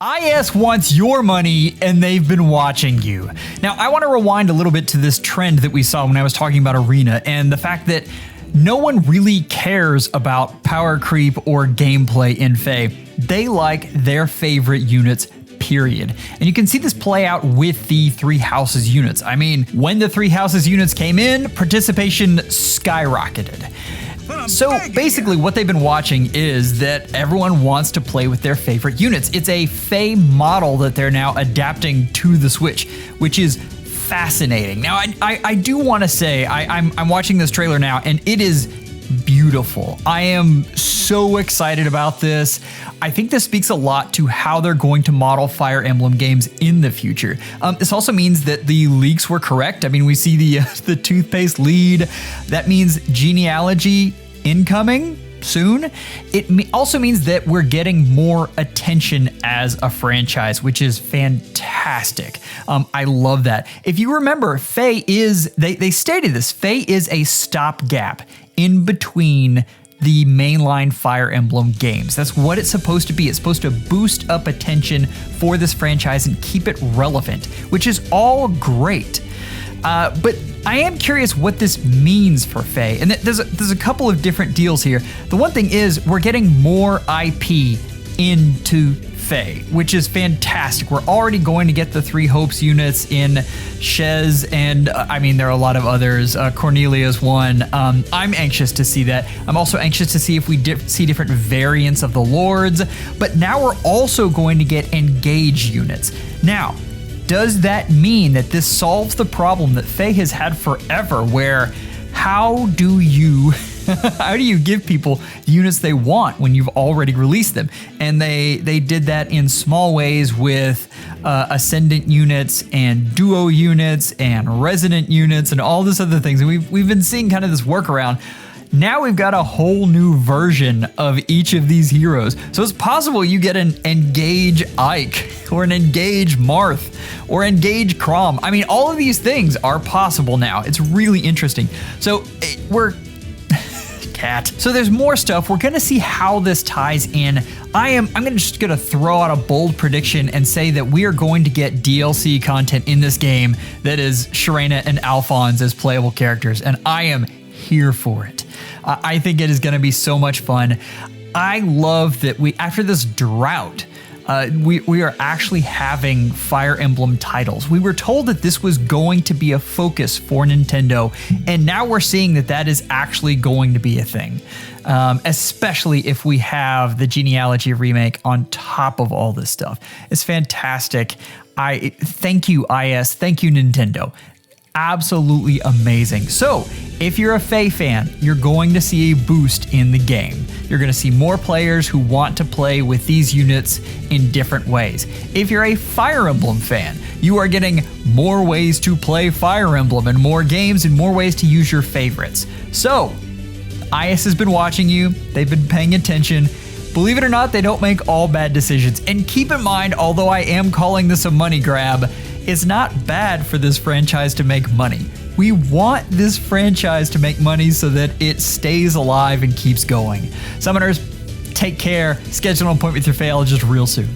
IS wants your money and they've been watching you. Now, I want to rewind a little bit to this trend that we saw when I was talking about Arena and the fact that no one really cares about power creep or gameplay in FE. They like their favorite units, period. And you can see this play out with the Three Houses units. I mean, when the Three Houses units came in, participation skyrocketed. So basically what they've been watching is that everyone wants to play with their favorite units. It's a FE model that they're now adapting to the Switch, which is fascinating. Now, I do want to say, I'm watching this trailer now, and it is beautiful. I am so excited about this. I think this speaks a lot to how they're going to model Fire Emblem games in the future. This also means that the leaks were correct. I mean, we see the toothpaste lead. That means genealogy incoming soon. It also means that we're getting more attention as a franchise, which is fantastic. I love that. If you remember, FE is, they stated this, FE is a stopgap in between the mainline Fire Emblem games. That's what it's supposed to be. It's supposed to boost up attention for this franchise and keep it relevant, which is all great. But I am curious what this means for FE, and there's a couple of different deals here. The one thing is we're getting more IP into FE, which is fantastic. We're already going to get the Three Hopes units in Shez, and I mean, there are a lot of others. Cornelia's one. I'm anxious to see that. I'm also anxious to see if we see different variants of the Lords, but now we're also going to get Engage units. Now, does that mean that this solves the problem that FE has had forever, where how do you give people the units they want when you've already released them? And they did that in small ways with Ascendant units and Duo units and Resident units and all this other things. And we've been seeing kind of this workaround. Now we've got a whole new version of each of these heroes. So it's possible you get an Engage Ike or an Engage Marth or Engage Crom. I mean, all of these things are possible now. It's really interesting. So we're... Cat. So there's more stuff. We're gonna see how this ties in. I'm just gonna throw out a bold prediction and say that we are going to get DLC content in this game that is Sharena and Alphonse as playable characters, and I am here for it. I think it is going to be so much fun. I love that after this drought, we are actually having Fire Emblem titles. We were told that this was going to be a focus for Nintendo, and now we're seeing that that is actually going to be a thing, especially if we have the Genealogy remake on top of all this stuff. It's fantastic. Thank you, IS. Thank you, Nintendo. Absolutely amazing. So if you're a FE fan, you're going to see a boost in the game. You're going to see more players who want to play with these units in different ways. If you're a Fire Emblem fan, you are getting more ways to play Fire Emblem and more games and more ways to use your favorites. So IS has been watching you. They've been paying attention. Believe it or not, they don't make all bad decisions. And keep in mind, although I am calling this a money grab, it's not bad for this franchise to make money. We want this franchise to make money so that it stays alive and keeps going. Summoners, take care. Schedule an appointment with your FEHologist real soon.